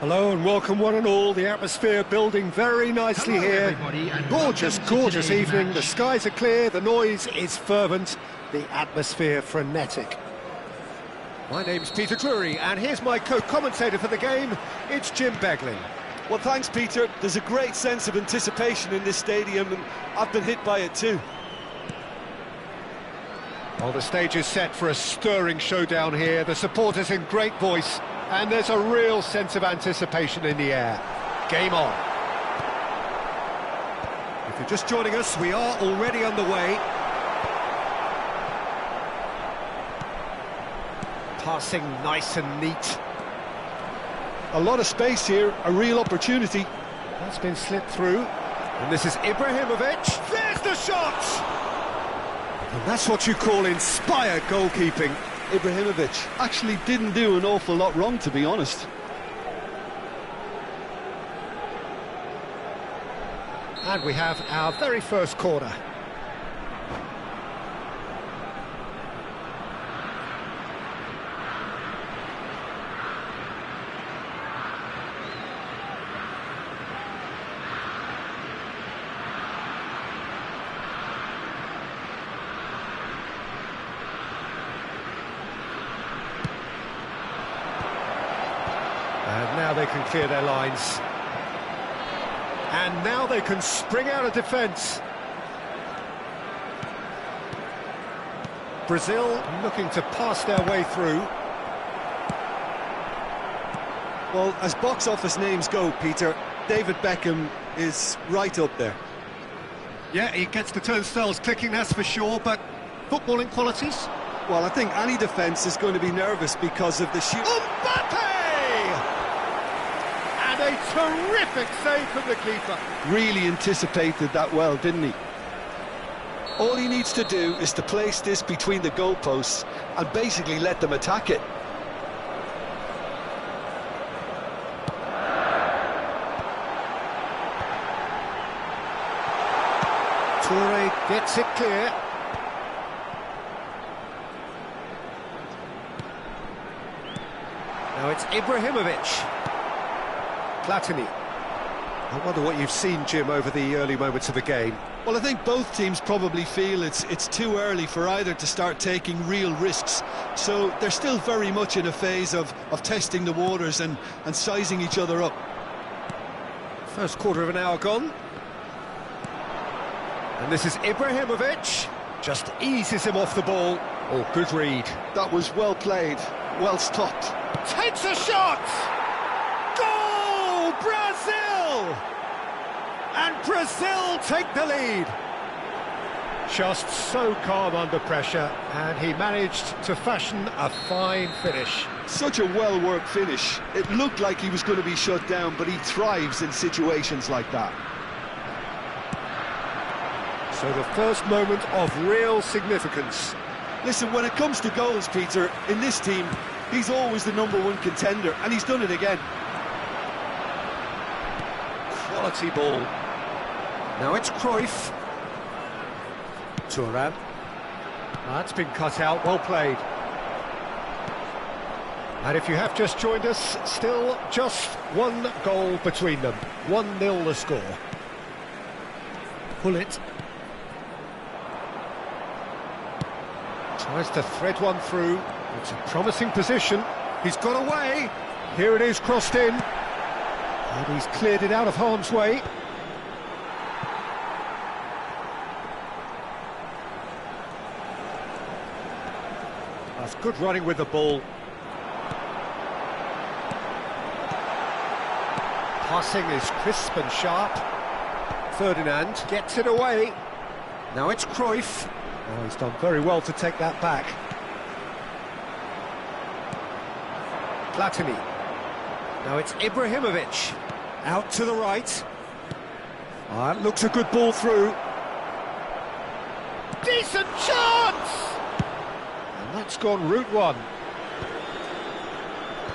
Hello and welcome one and all. The atmosphere building very nicely here. Gorgeous, gorgeous evening. The skies are clear, the noise is fervent, the atmosphere frenetic. My name's Peter Drury and here's my co-commentator for the game. It's Jim Begling. Well, thanks, Peter. There's a great sense of anticipation in this stadium and I've been hit by it too. Well, the stage is set for a stirring showdown here. The supporters in great voice. And there's a real sense of anticipation in the air. Game on. If you're just joining us, we are already underway. Passing nice and neat. A lot of space here, a real opportunity. That's been slipped through. And this is Ibrahimovic. There's the shot! And that's what you call inspired goalkeeping. Ibrahimovic actually didn't do an awful lot wrong, to be honest. And we have our very first corner. And now they can clear their lines. And now they can spring out of defence. Brazil looking to pass their way through. Well, as box office names go, Peter, David Beckham is right up there. Yeah, he gets the turnstiles clicking, that's for sure, but footballing qualities? Well, I think any defence is going to be nervous because of the sheer... Mbappe! A terrific save from the keeper. Really anticipated that well, didn't he? All he needs to do is to place this between the goalposts and basically let them attack it. Toure gets it clear. Now it's Ibrahimovic. Platini. I wonder what you've seen, Jim, over the early moments of the game. Well, I think both teams probably feel it's too early for either to start taking real risks. So they're still very much in a phase of testing the waters and sizing each other up. First quarter of an hour gone. And this is Ibrahimovic. Just eases him off the ball. Oh, good read. That was well played, well stopped. Takes a shot! Brazil! And Brazil take the lead. Just so calm under pressure, and he managed to fashion a fine finish. Such a well-worked finish. It looked like he was going to be shut down, but he thrives in situations like that. So the first moment of real significance. Listen, when it comes to goals, Peter, in this team, he's always the #1 contender, and he's done it again. Quality ball. Now it's Cruyff. Thuram. That's been cut out, well played. And if you have just joined us, still just one goal between them. 1-0 the score. Pull it. Tries to thread one through. It's a promising position. He's got away. Here it is, crossed in. And he's cleared it out of harm's way. That's good running with the ball. Passing is crisp and sharp. Ferdinand gets it away. Now it's Cruyff. Oh, he's done very well to take that back. Platini. Now it's Ibrahimovic. Out to the right. That looks a good ball through. Decent chance! And that's gone route one.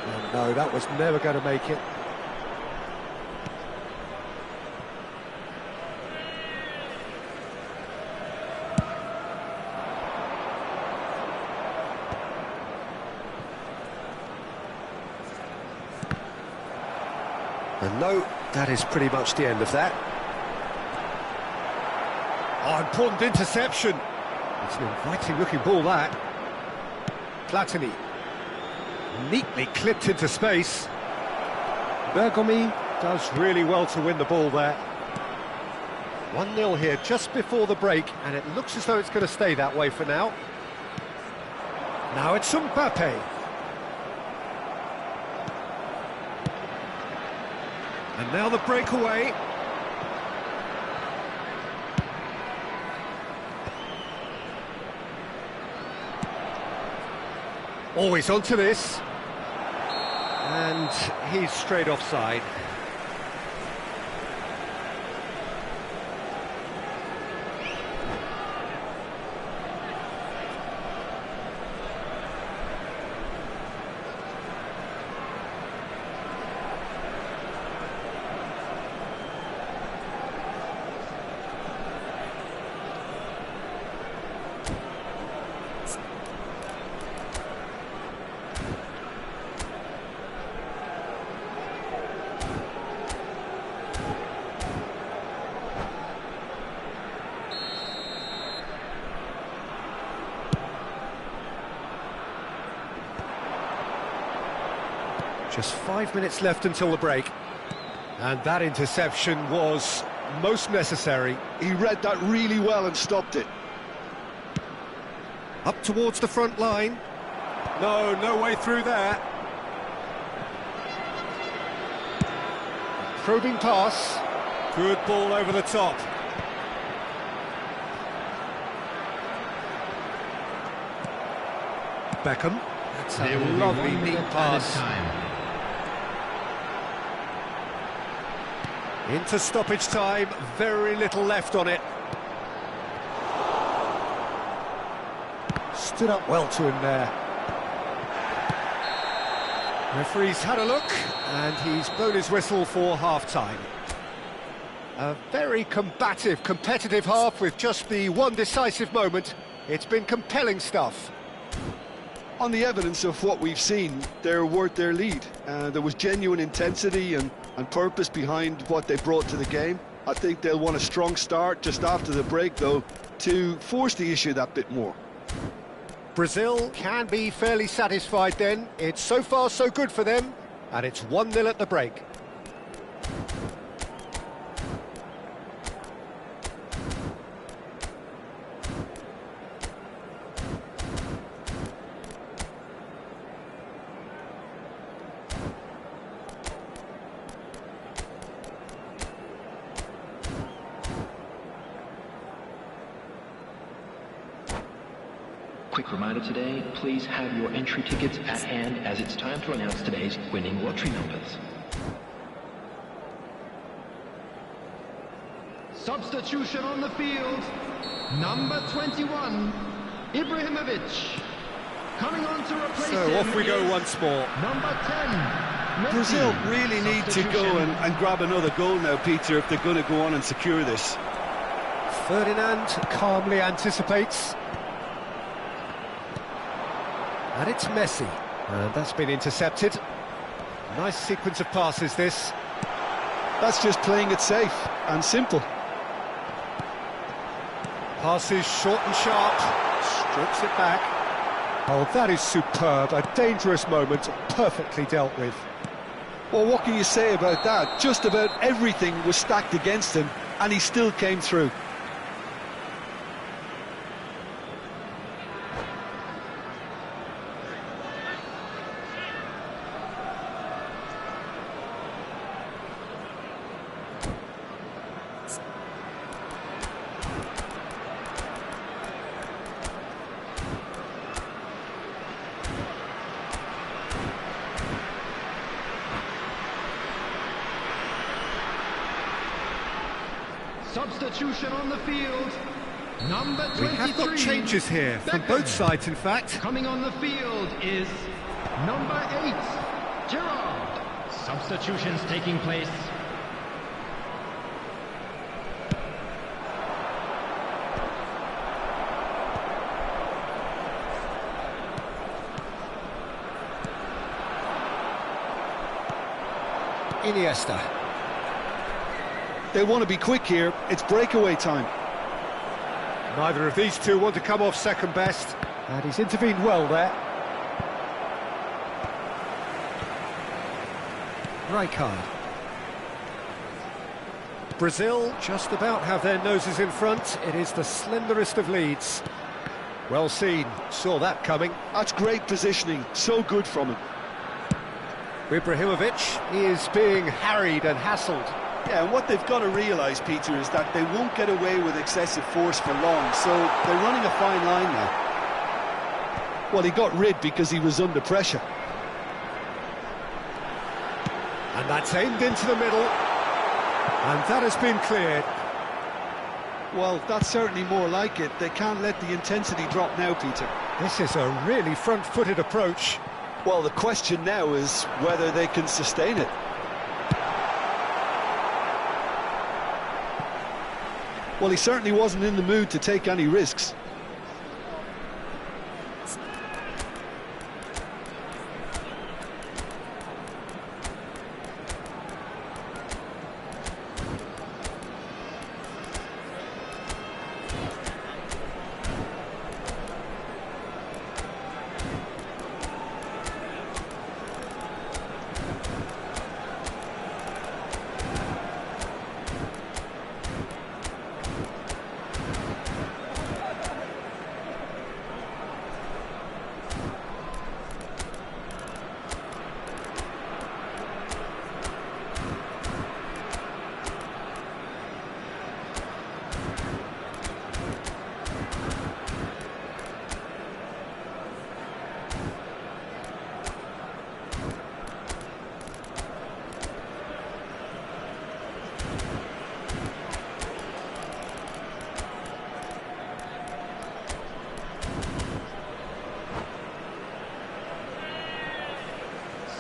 Oh, no, that was never going to make it. And no, that is pretty much the end of that. Oh, important interception. It's an inviting-looking ball, that. Platini. Neatly clipped into space. Bergomi does really well to win the ball there. 1-0 here just before the break, and it looks as though it's going to stay that way for now. Now it's Mbappe. And now the breakaway. Always onto this. And he's straight offside. Just 5 minutes left until the break. And that interception was most necessary. He read that really well and stopped it. Up towards the front line. No way through there. Probing pass. Good ball over the top. Beckham. That's a lovely, neat pass. Into stoppage time, very little left on it. Stood up well to him there. Referee's had a look, and he's blown his whistle for half-time. A very combative, competitive half with just the one decisive moment. It's been compelling stuff. On the evidence of what we've seen, they're worth their lead. There was genuine intensity and purpose behind what they brought to the game. I think they'll want a strong start just after the break, though, to force the issue that bit more. Brazil can be fairly satisfied then. It's so far so good for them, and it's 1-0 at the break. Quick reminder today, please have your entry tickets at hand as it's time to announce today's winning lottery numbers. Substitution on the field, number 21, Ibrahimovic. Coming on to replace him. So off we go once more. Number 10, Messi. Brazil really need to go and grab another goal now, Peter, if they're going to go on and secure this. Ferdinand calmly anticipates. And it's Messi, and that's been intercepted. Nice sequence of passes, this. That's just playing it safe and simple. Passes short and sharp, strokes it back. Oh, that is superb, a dangerous moment, perfectly dealt with. Well, what can you say about that? Just about everything was stacked against him, and he still came through. Substitution on the field, number 23. We have got changes here, from both sides in fact. Coming on the field is number 8, Gerard. Substitutions taking place. Iniesta. They want to be quick here. It's breakaway time. Neither of these two want to come off second best, and he's intervened well there. Rijkaard. Brazil just about have their noses in front. It is the slenderest of leads. Well seen, saw that coming. That's great positioning, so good from him. Ibrahimovic, he is being harried and hassled. Yeah, and what they've got to realise, Peter, is that they won't get away with excessive force for long, so they're running a fine line now. Well, he got rid because he was under pressure. And that's aimed into the middle. And that has been cleared. Well, that's certainly more like it. They can't let the intensity drop now, Peter. This is a really front-footed approach. Well, the question now is whether they can sustain it. Well, he certainly wasn't in the mood to take any risks.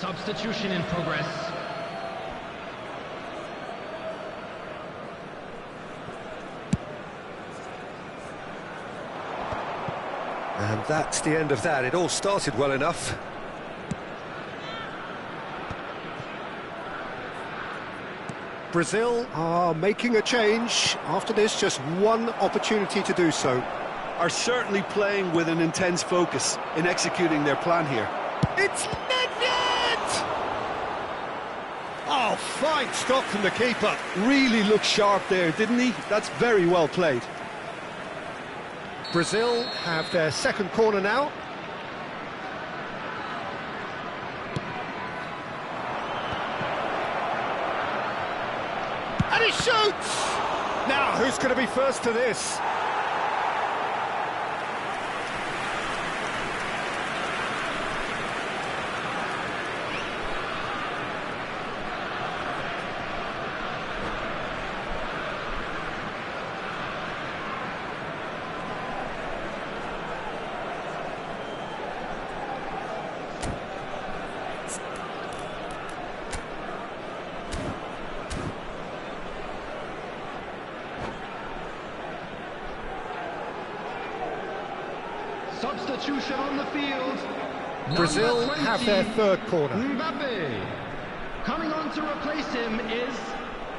Substitution in progress. And that's the end of that. It all started well enough. Brazil are making a change. After this, just one opportunity to do so. Are certainly playing with an intense focus in executing their plan here. It's oh, fine stop from the keeper. Really looked sharp there, didn't he? That's very well played. Brazil have their second corner now. And he shoots! Now, who's going to be first to this? Substitution on the field. Brazil have their third corner. Mbappe. Coming on to replace him is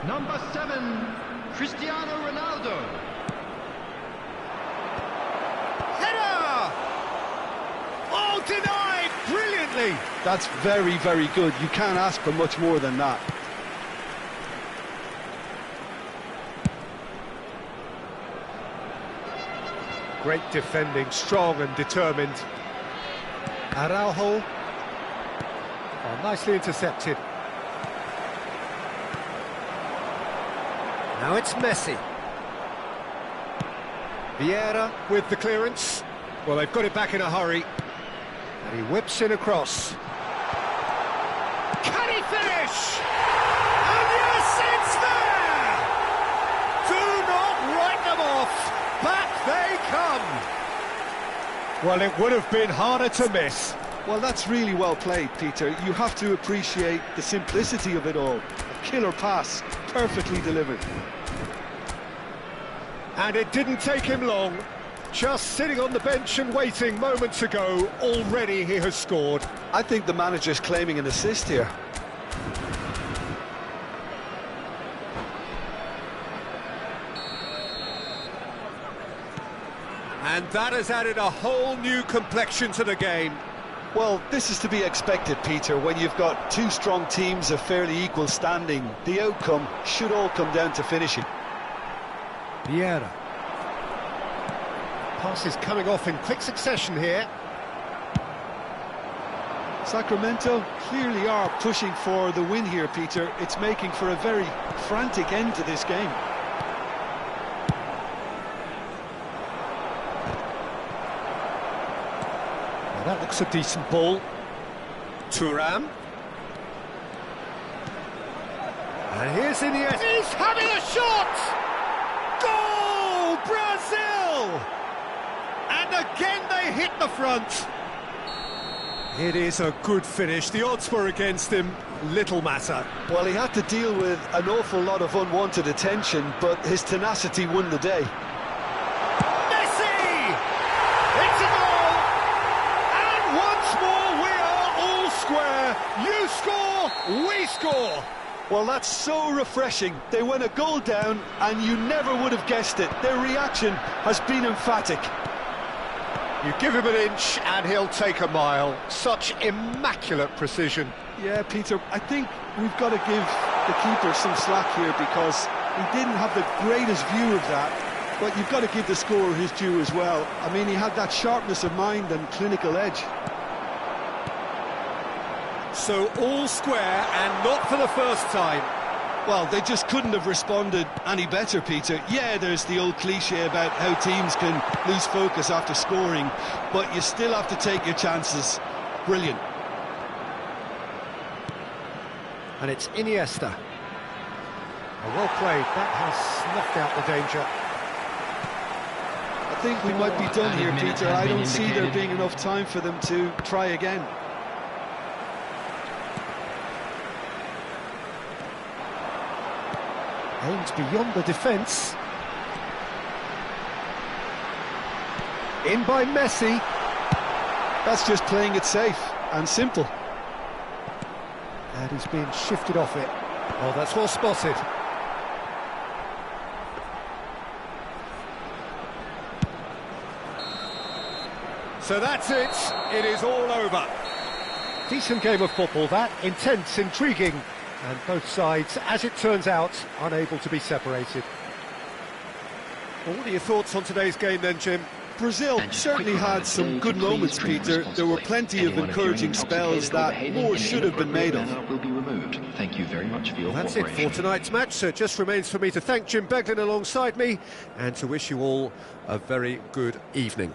number 7, Cristiano Ronaldo. Header! Oh, denied brilliantly. That's very, very good. You can't ask for much more than that. Great defending, strong and determined. Araujo. Oh, nicely intercepted. Now it's Messi. Vieira with the clearance. Well, they've got it back in a hurry. And he whips in across. Can he finish? And yes, it's there! Do not write them off. Back they come! Well, it would have been harder to miss. Well, that's really well played, Peter. You have to appreciate the simplicity of it all. A killer pass, perfectly delivered. And it didn't take him long. Just sitting on the bench and waiting moments ago, already he has scored. I think the manager's claiming an assist here. And that has added a whole new complexion to the game. Well, this is to be expected, Peter, when you've got two strong teams of fairly equal standing. The outcome should all come down to finishing. Vieira. Passes coming off in quick succession here. Sacramento clearly are pushing for the win here, Peter. It's making for a very frantic end to this game. Well, that looks a decent ball. Thuram. And here's Iniesta. He's having a shot! Goal! Brazil! And again they hit the front. It is a good finish. The odds were against him. Little matter. Well, he had to deal with an awful lot of unwanted attention, but his tenacity won the day. Messi! It's a goal! And once more we are all square. You score, we score. Well, that's so refreshing. They went a goal down, and you never would have guessed it. Their reaction has been emphatic. You give him an inch and he'll take a mile. Such immaculate precision. Yeah, Peter, I think we've got to give the keeper some slack here because he didn't have the greatest view of that. But you've got to give the scorer his due as well. I mean, he had that sharpness of mind and clinical edge. So all square and not for the first time. Well, they just couldn't have responded any better, Peter. Yeah, there's the old cliche about how teams can lose focus after scoring, but you still have to take your chances. Brilliant. And it's Iniesta. Well played. That has snuffed out the danger. I think we might be done here, Peter. I don't see there being enough time for them to try again. Aims beyond the defence. In by Messi. That's just playing it safe and simple. And he's being shifted off it. Oh, that's well spotted. So that's it. It is all over. Decent game of football, that. Intense, intriguing. And both sides, as it turns out, unable to be separated. Well, what are your thoughts on today's game then, Jim? Brazil certainly had some good moments, Peter. There were plenty of encouraging spells that more should have been made of. Thank you very much for your That's it for tonight's match, so it just remains for me to thank Jim Beglin alongside me and to wish you all a very good evening.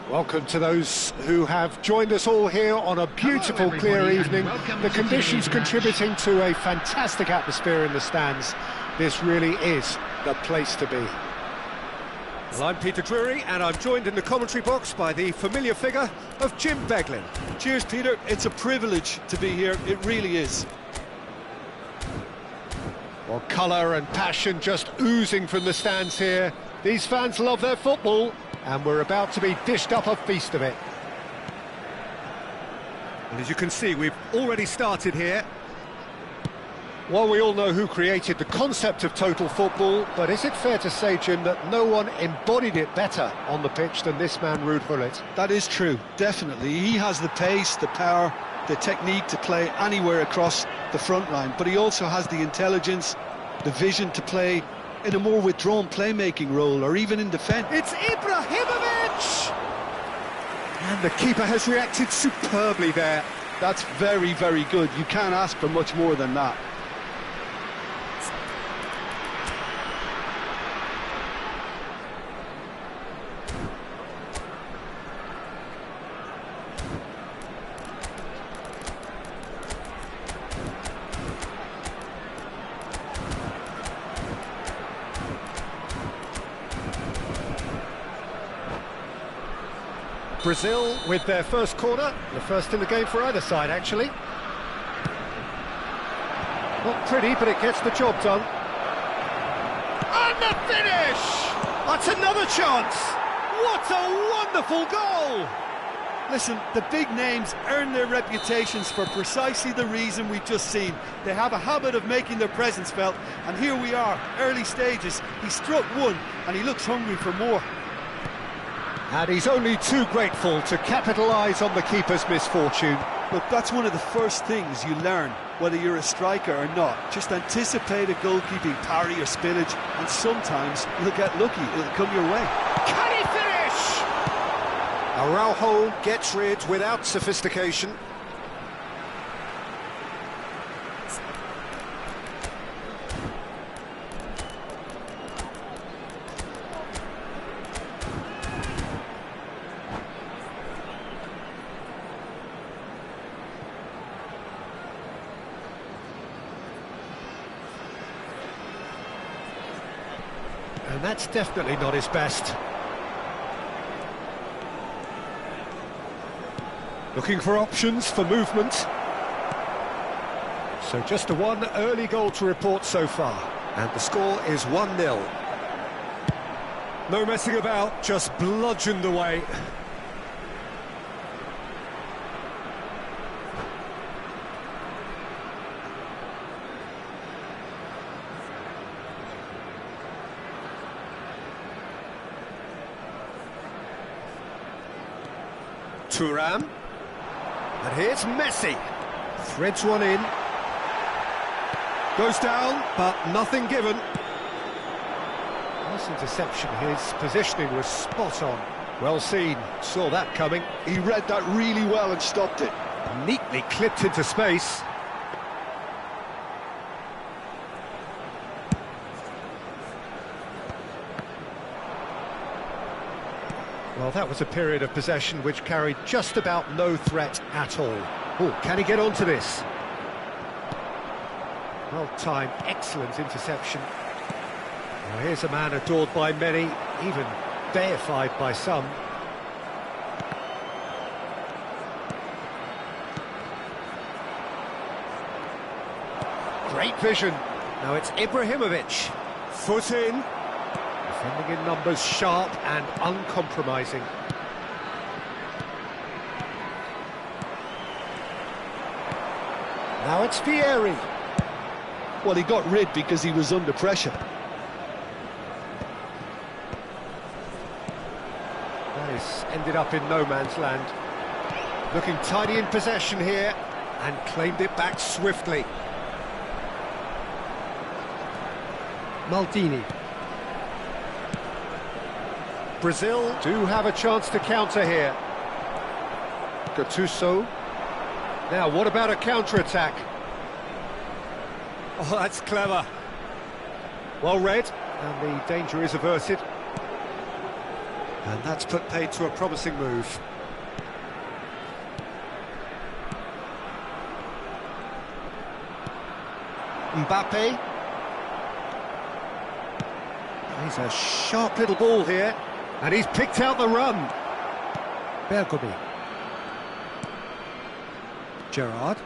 Welcome to those who have joined us all here on a beautiful, clear evening. The conditions contributing to a fantastic atmosphere in the stands. This really is the place to be. Well, I'm Peter Drury, and I'm joined in the commentary box by the familiar figure of Jim Beglin. Cheers, Peter. It's a privilege to be here. It really is. Well, colour and passion just oozing from the stands here. These fans love their football, and we're about to be dished up a feast of it. And as you can see, we've already started here. Well, we all know who created the concept of total football, but is it fair to say, Jim, that no one embodied it better on the pitch than this man, Ruud Gullit? That is true, definitely. He has the pace, the power, the technique to play anywhere across the front line, but he also has the intelligence, the vision to play in a more withdrawn playmaking role, or even in defence. It's Ibrahimovic! And the keeper has reacted superbly there. That's very, very good. You can't ask for much more than that. Brazil with their first corner, the first in the game for either side, actually. Not pretty, but it gets the job done. And the finish! That's another chance! What a wonderful goal! Listen, the big names earn their reputations for precisely the reason we've just seen. They have a habit of making their presence felt, and here we are, early stages. He struck one, and he looks hungry for more. And he's only too grateful to capitalise on the keeper's misfortune. Look, that's one of the first things you learn, whether you're a striker or not. Just anticipate a goalkeeping parry or spillage, and sometimes you'll get lucky, it'll come your way. Can he finish? Araujo gets rid without sophistication. And that's definitely not his best. Looking for options for movement. So just a one early goal to report so far. And the score is 1-0. No messing about, just bludgeoned away. Thuram, and here's Messi, threads one in, goes down, but nothing given. Nice interception, his positioning was spot on. Well seen, saw that coming. He read that really well and stopped it. Neatly clipped into space. Well, that was a period of possession which carried just about no threat at all. Oh, can he get onto this? Well-timed, excellent interception. Well, here's a man adored by many, even deified by some. Great vision. Now it's Ibrahimovic. Foot in. Defending in numbers, sharp and uncompromising. Now it's Vieri. Well, he got rid because he was under pressure. That is ended up in no man's land. Looking tidy in possession here and claimed it back swiftly. Maldini. Brazil do have a chance to counter here. Gattuso. Now, what about a counter-attack? Oh, that's clever. Well read, and the danger is averted. And that's put paid to a promising move. Mbappe. He's a sharp little ball here, and he's picked out the run. Bergomi. Gerrard.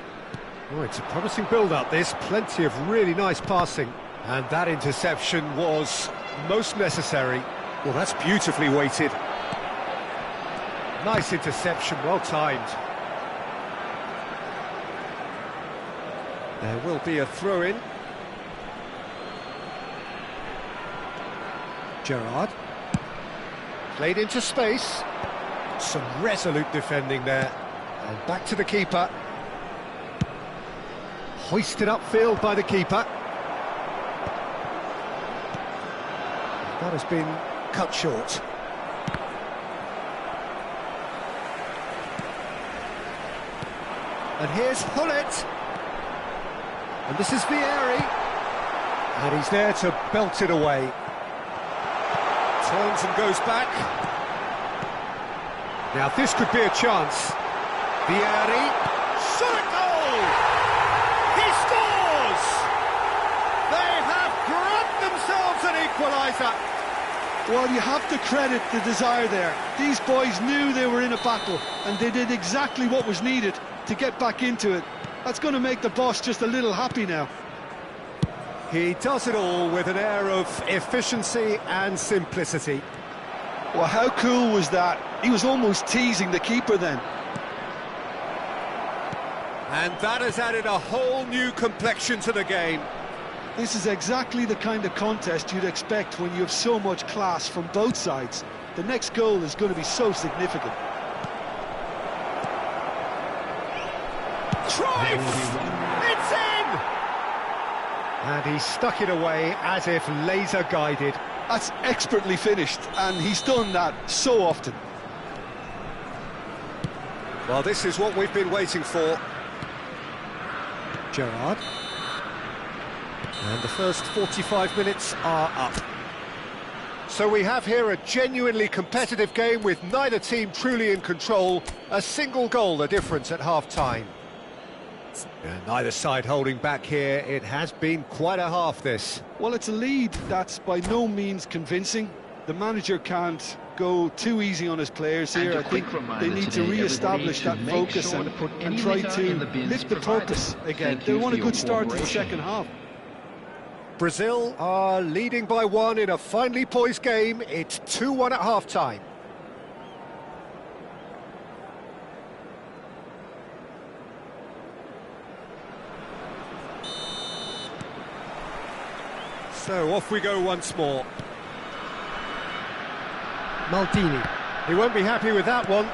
Oh, it's a promising build-up, this. Plenty of really nice passing. And that interception was most necessary. Well, that's beautifully weighted. Nice interception, well timed. There will be a throw-in. Gerrard. Played into space. Some resolute defending there. And back to the keeper. Hoisted upfield by the keeper. That has been cut short. And here's Hullet. And this is Vieri. And he's there to belt it away. Turns and goes back. Now this could be a chance. Vieri. Shot a goal! He scores! They have grabbed themselves an equaliser. Well, you have to credit the desire there. These boys knew they were in a battle, and they did exactly what was needed to get back into it. That's going to make the boss just a little happy now. He does it all with an air of efficiency and simplicity. Well, how cool was that? He was almost teasing the keeper then. And that has added a whole new complexion to the game. This is exactly the kind of contest you'd expect when you have so much class from both sides. The next goal is going to be so significant. It's in! And he stuck it away as if laser guided. That's expertly finished, and he's done that so often. Well, this is what we've been waiting for. Gerrard. And the first 45 minutes are up. So we have here a genuinely competitive game with neither team truly in control. A single goal the difference at half-time. And neither side holding back here. It has been quite a half, this. Well, it's a lead that's by no means convincing. The manager can't go too easy on his players here. I think they need to re-establish that focus and try to lift the purpose again. They want a good start to the second half. Brazil are leading by 1 in a finely poised game. It's 2-1 at half-time. So off we go once more. Maldini. He won't be happy with that one.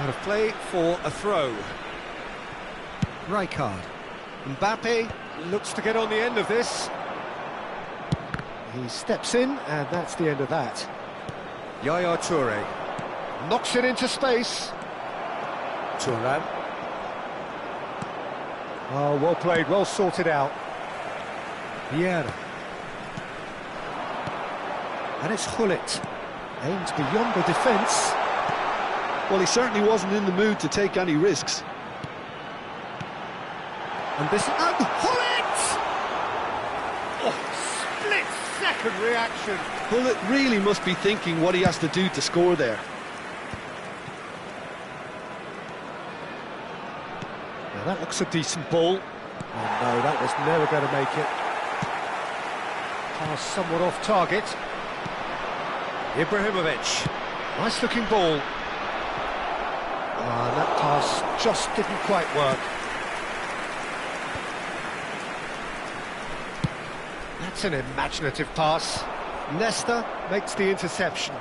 Out of play for a throw. Rijkaard. Mbappe looks to get on the end of this. He steps in, and that's the end of that. Yaya Toure knocks it into space. Thuram. Oh, well played, well sorted out. Vieira. And it's Hullet. Aims beyond the defence. Well, he certainly wasn't in the mood to take any risks. And this... And Hullet! Oh, split-second reaction. Hullet really must be thinking what he has to do to score there. Now that looks a decent ball. Oh no, that was never going to make it. Pass somewhat off target. Ibrahimovic. Nice looking ball. Ah, that pass just didn't quite work. That's an imaginative pass. Nesta makes the interception.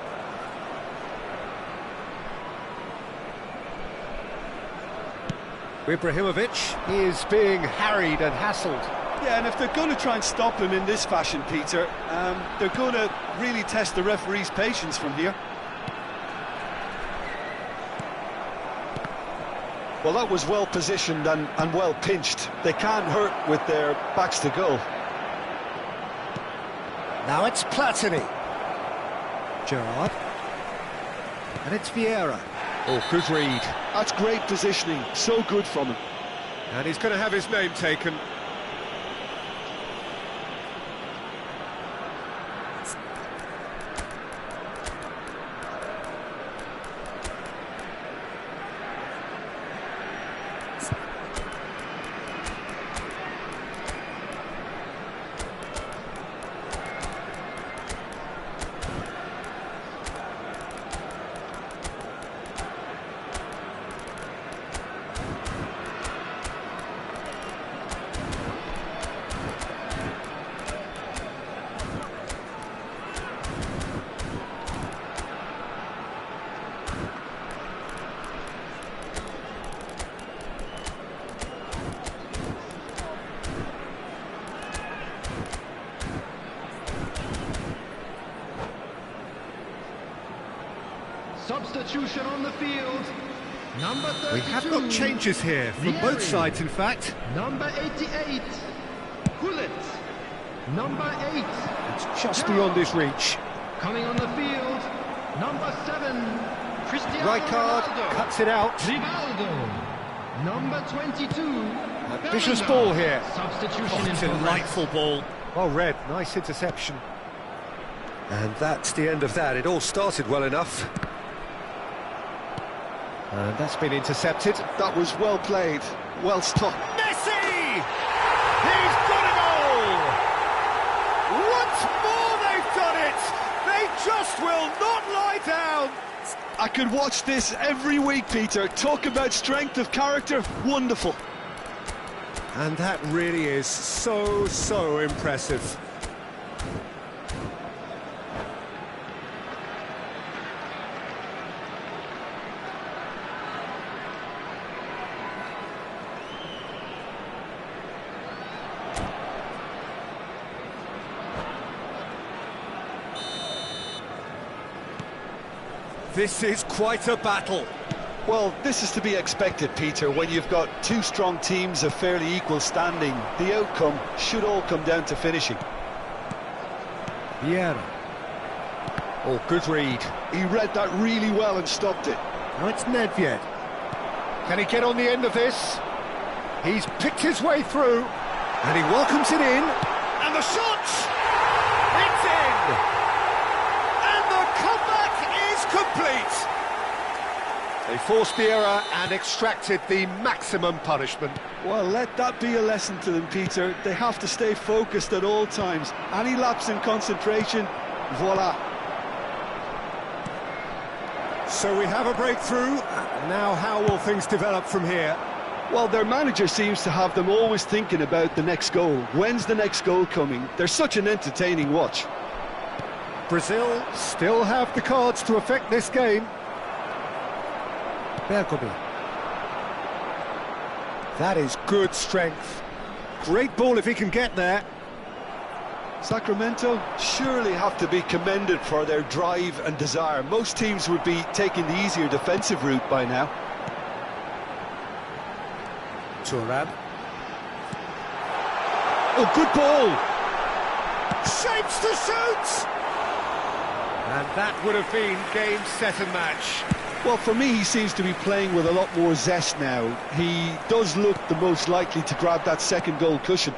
Ibrahimovic is being harried and hassled. Yeah, and if they're going to try and stop him in this fashion, Peter, they're going to really test the referee's patience from here. Well, that was well positioned and well pinched. They can't hurt with their backs to goal. Now it's Platini. Gerrard. And it's Vieira. Oh, good read. That's great positioning, so good from him. And he's going to have his name taken. Substitution on the field. Number 32. We have got changes here from both sides, in fact. Number 88. Gullit. Number 8. It's just beyond his reach. Coming on the field. Number 7. Cristiano Rijkaard Ronaldo. cuts it out. Rivaldo. Number 22. A vicious ball here. Substitution in Delightful ball. Well read, nice interception. And that's the end of that. It all started well enough. And that's been intercepted. That was well played, well stopped. Messi! He's got a goal! Once more they've done it! They just will not lie down! I could watch this every week, Peter. Talk about strength of character, wonderful. And that really is so impressive. This is quite a battle. Well, this is to be expected, Peter, when you've got two strong teams of fairly equal standing. The outcome should all come down to finishing. Vieira. Oh, good read. He read that really well and stopped it. Now it's Nedved. Can he get on the end of this? He's picked his way through, and he welcomes it in. And the shot! It's in! And the comeback is complete! They forced the error and extracted the maximum punishment. Well, let that be a lesson to them, Peter. They have to stay focused at all times. Any lapse in concentration, voila. So we have a breakthrough. Now how will things develop from here? Well, their manager seems to have them always thinking about the next goal. When's the next goal coming? They're such an entertaining watch. Brazil still have the cards to affect this game. Bergomi. That is good strength. Great ball if he can get there. Sacramento surely have to be commended for their drive and desire. Most teams would be taking the easier defensive route by now. Thuram. Oh, good ball! Shapes to shoot! And that would have been game, set and match. Well, for me, he seems to be playing with a lot more zest now. He does look the most likely to grab that second goal cushion.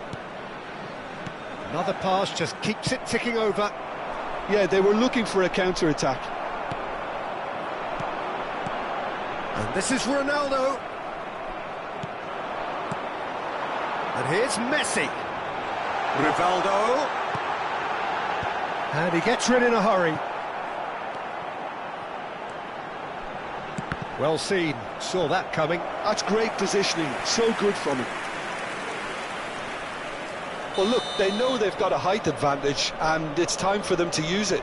Another pass just keeps it ticking over. Yeah, they were looking for a counter-attack. And this is Ronaldo. And here's Messi. Rivaldo. And he gets rid in a hurry. Well seen, saw that coming. That's great positioning, so good from him. Well, look, they know they've got a height advantage, and it's time for them to use it.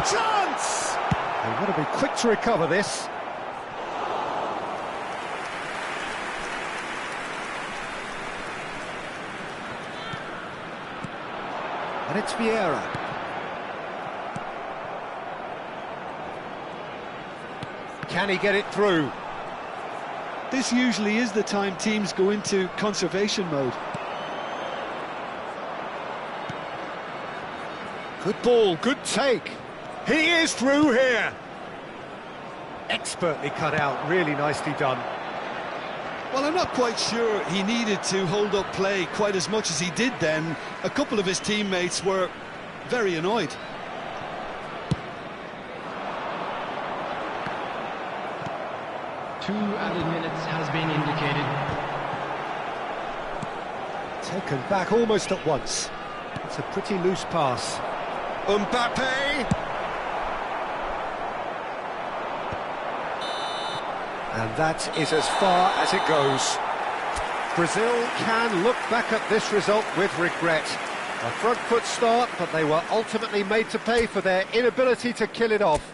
Chance! They've got to be quick to recover this. And it's Vieira. Can he get it through? This usually is the time teams go into conservation mode. Good ball, good take. He is through here. Expertly cut out, really nicely done. Well, I'm not quite sure he needed to hold up play quite as much as he did then. A couple of his teammates were very annoyed. Two added minutes has been indicated. Taken back almost at once. It's a pretty loose pass. Mbappe! And that is as far as it goes. Brazil can look back at this result with regret. A front foot start, but they were ultimately made to pay for their inability to kill it off.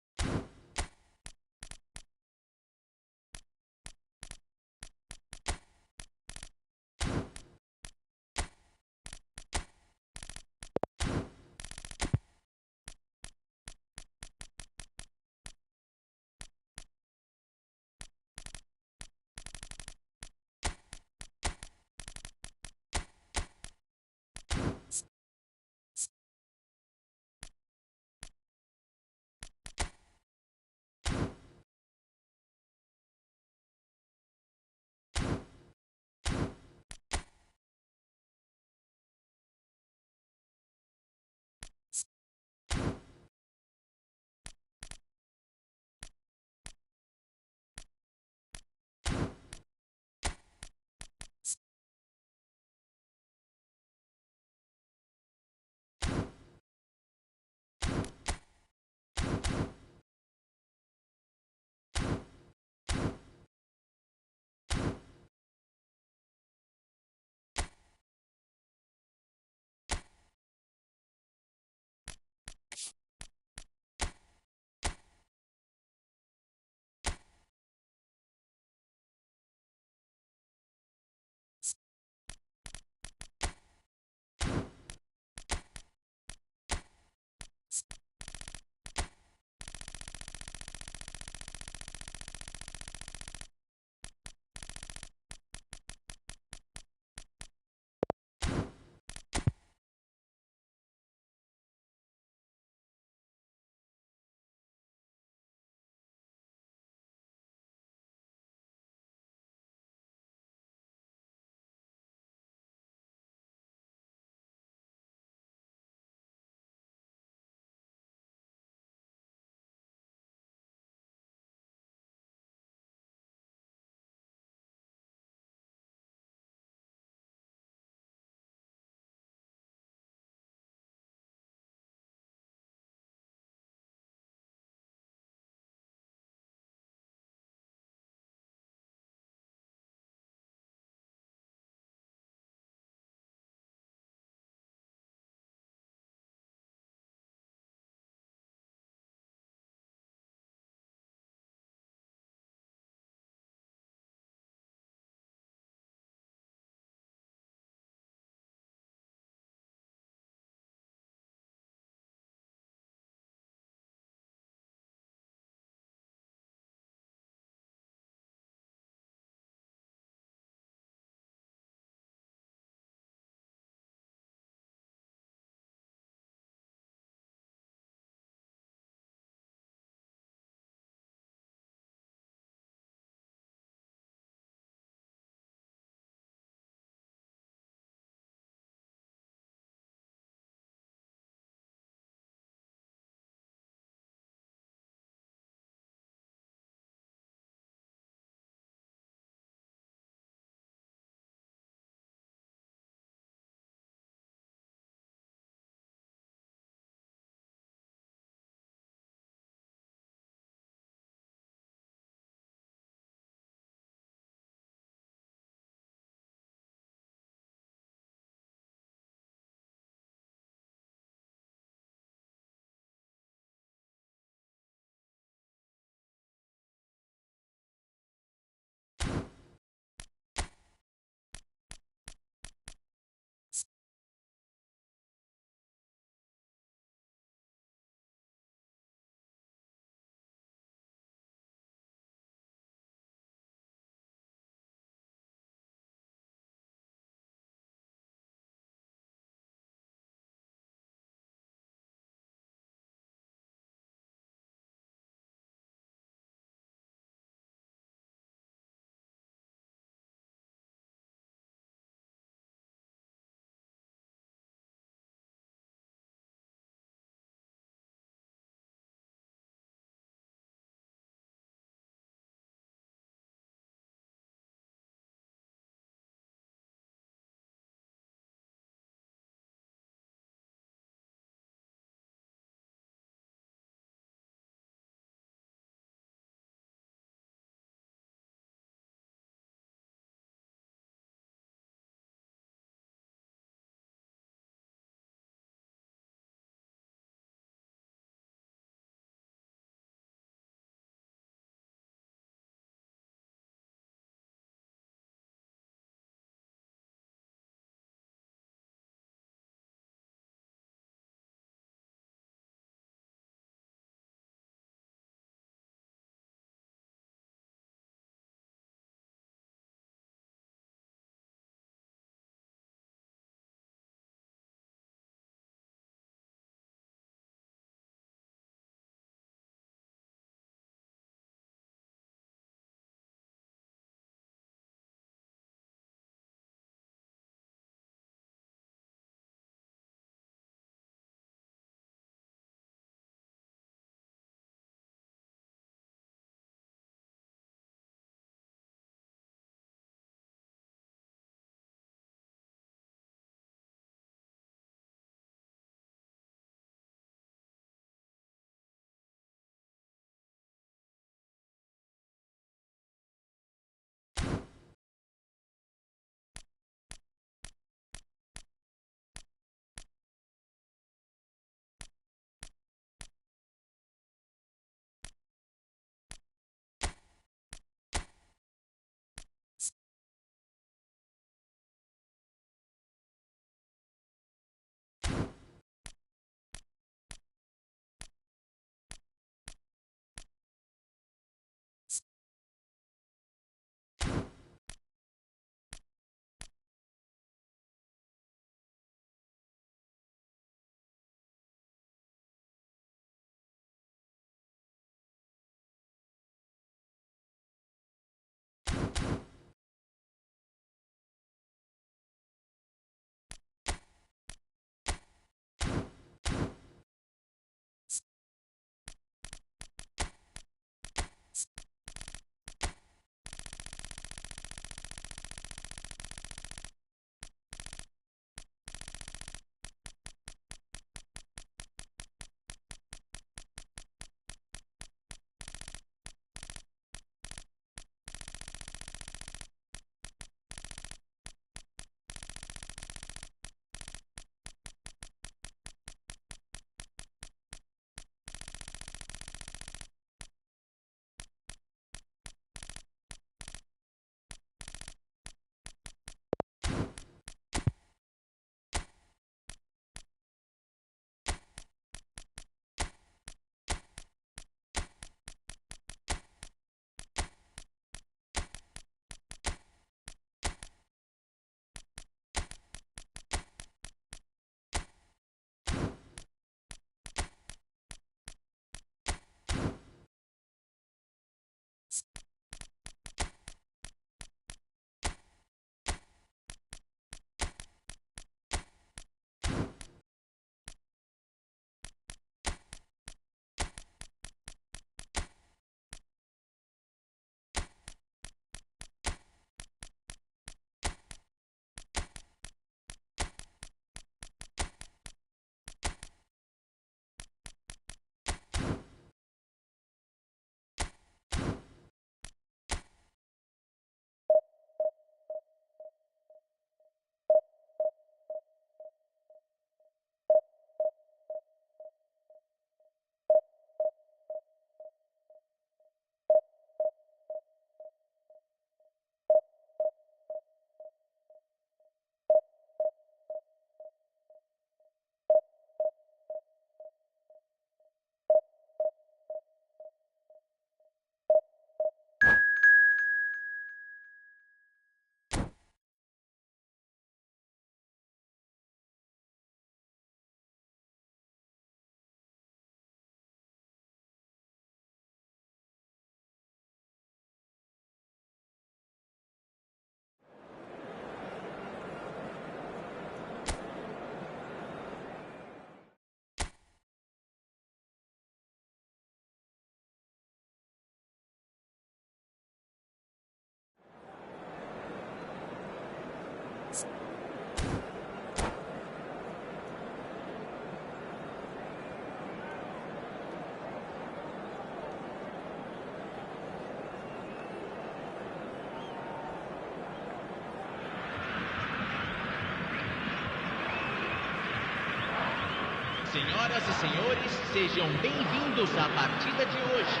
Senhoras e senhores, sejam bem-vindos à partida de hoje.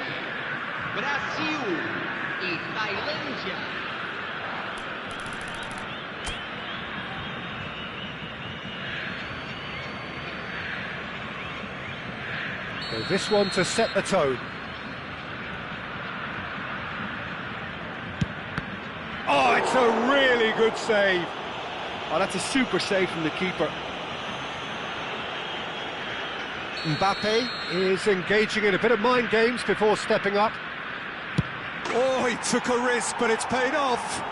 Brasil e Tailândia. So this one to set the tone. Oh, it's a really good save. Oh, that's a super save from the keeper. Mbappe is engaging in a bit of mind games before stepping up. Oh, he took a risk, but it's paid off.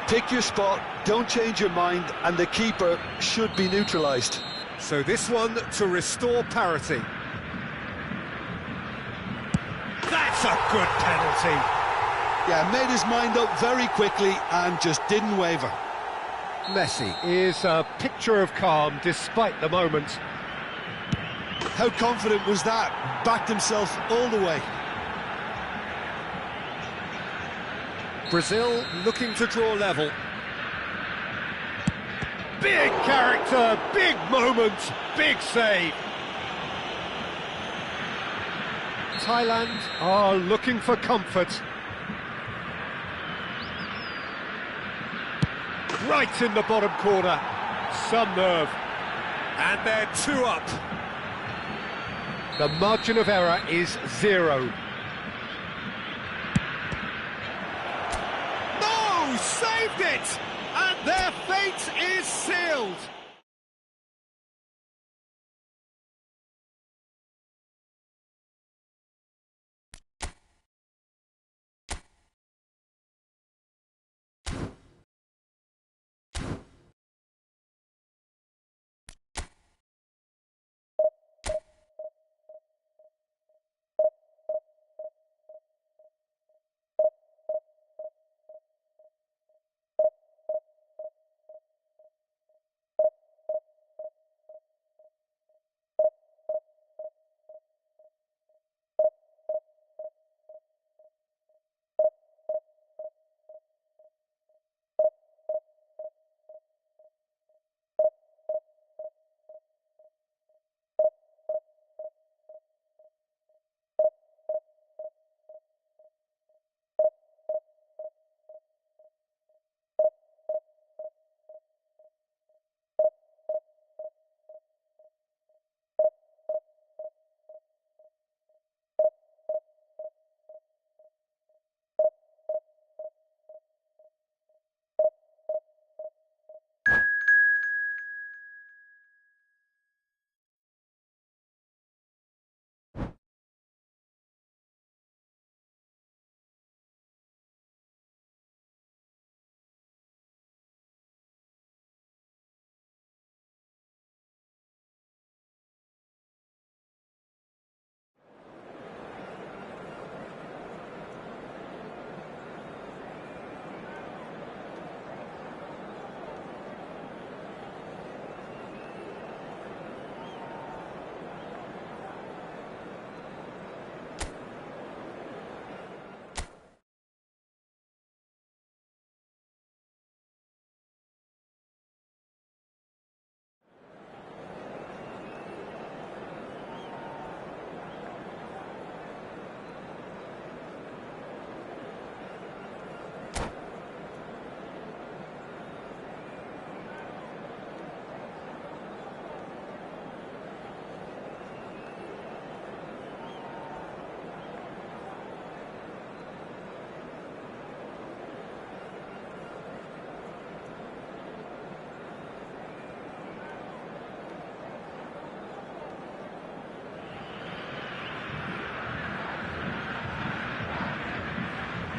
Pick your spot, don't change your mind, and the keeper should be neutralised. So this one to restore parity. That's a good penalty. Yeah, made his mind up very quickly and just didn't waver. Messi is a picture of calm despite the moment. How confident was that? Backed himself all the way. Brazil looking to draw level. Big character, big moment, big save. Thailand are looking for comfort. Right in the bottom corner. Some nerve. And they're 2 up. The margin of error is 0. No! Saved it! And their fate is sealed!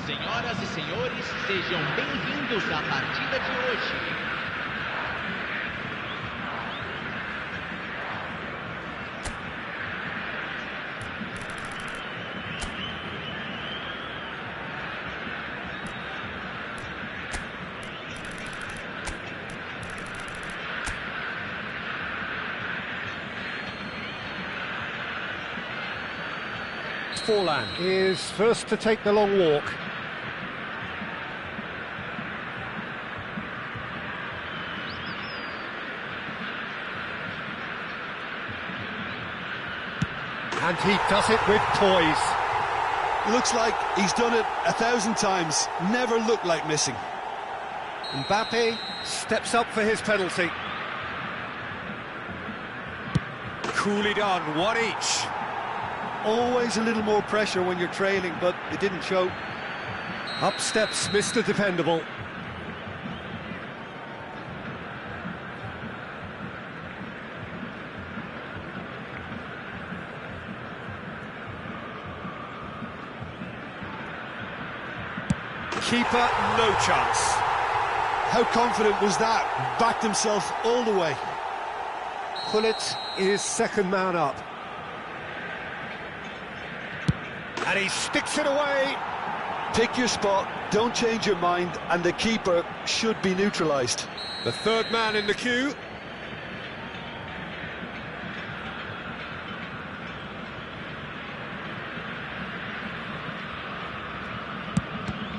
Senhoras e senhores, sejam bem-vindos à partida de hoje. Forlan is first to take the long walk. And he does it with poise. Looks like he's done it 1,000 times. Never looked like missing. Mbappe steps up for his penalty. Coolly done, one each. Always a little more pressure when you're trailing, but it didn't show. Up steps Mr. Dependable. Keeper, no chance. How confident was that? Backed himself all the way. Gullit is second man up. And he sticks it away. Pick your spot, don't change your mind, and the keeper should be neutralised. The third man in the queue.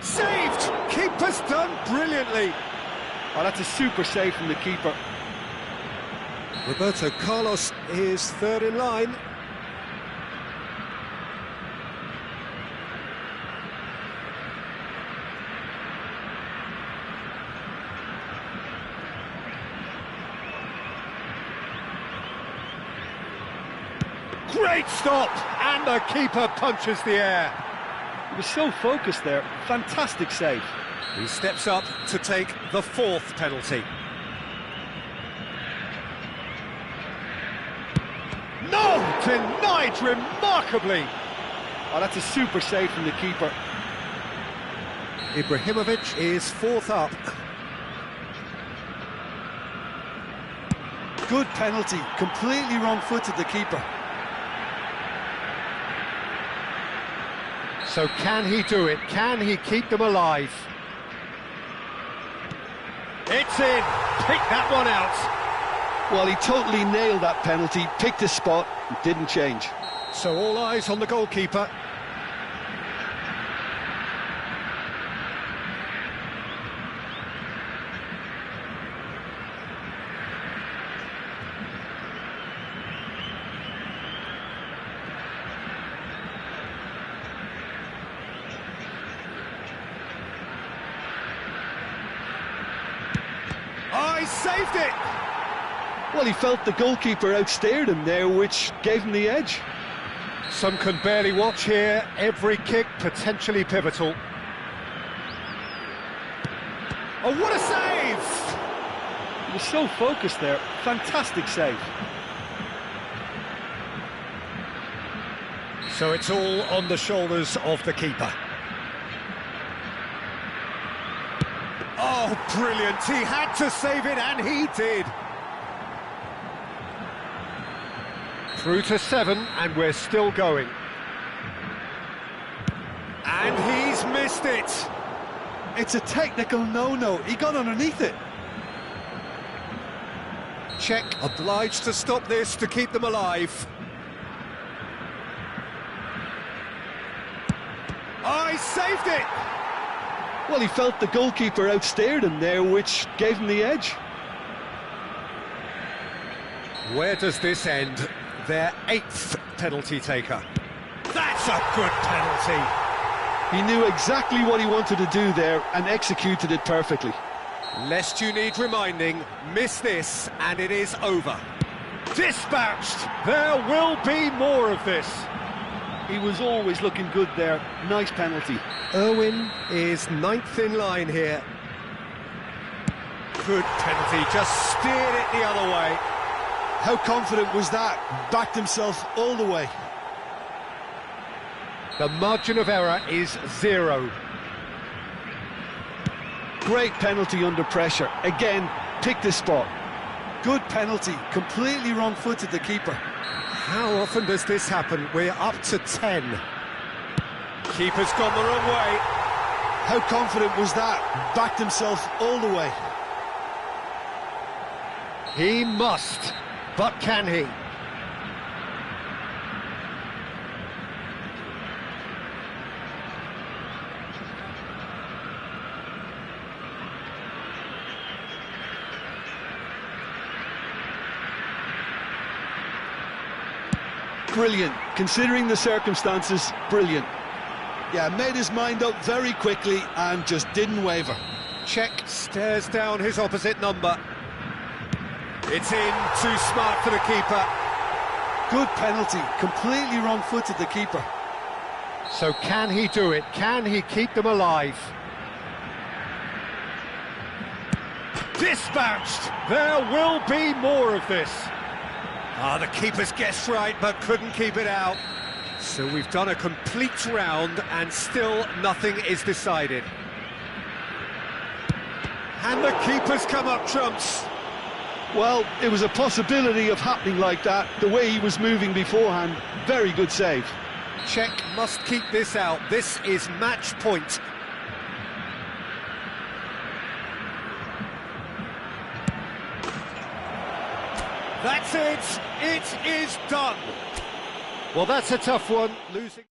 Saved! Keeper's done brilliantly. Oh, that's a super save from the keeper. Roberto Carlos is third in line. Great stop! And the keeper punches the air. He was so focused there. Fantastic save. He steps up to take the fourth penalty. No! Denied remarkably! Oh, that's a super save from the keeper. Ibrahimovic is fourth up. Good penalty. Completely wrong-footed, the keeper. So can he do it? Can he keep them alive? It's in! Pick that one out! Well, he totally nailed that penalty, picked his spot, didn't change. So all eyes on the goalkeeper. Oh, he saved it! Well, he felt the goalkeeper outstared him there, which gave him the edge. Some can barely watch here. Every kick potentially pivotal. Oh, what a save! He was so focused there. Fantastic save. So it's all on the shoulders of the keeper. Oh, brilliant! He had to save it, and he did. Through to 7, and we're still going. And he's missed it. It's a technical no-no. He got underneath it. Czech obliged to stop this to keep them alive. Oh, he saved it! Well, he felt the goalkeeper outstared him there, which gave him the edge. Where does this end? Their 8th penalty taker. That's a good penalty. He knew exactly what he wanted to do there and executed it perfectly. Lest you need reminding, miss this and it is over. Dispatched! There will be more of this. He was always looking good there. Nice penalty. Irwin is 9th in line here. Good penalty, just steered it the other way. How confident was that? Backed himself all the way. The margin of error is 0. Great penalty under pressure. Again, picked his spot. Good penalty. Completely wrong-footed, the keeper. How often does this happen? We're up to 10. Keeper's gone the wrong way. How confident was that? Backed himself all the way. He must, but can he? brilliant. Considering the circumstances, brilliant. Yeah, made his mind up very quickly and just didn't waver. Czech stares down his opposite number. It's in, too smart for the keeper. Good penalty, completely wrong-footed, the keeper. So can he do it? Can he keep them alive? Dispatched! There will be more of this. The keeper's guessed right, but couldn't keep it out. So we've done a complete round, and still nothing is decided. And the keeper's come up trumps. Well, it was a possibility of happening like that, the way he was moving beforehand. Very good save. Czech must keep this out. This is match point. That's it. It is done. Well, that's a tough one, losing.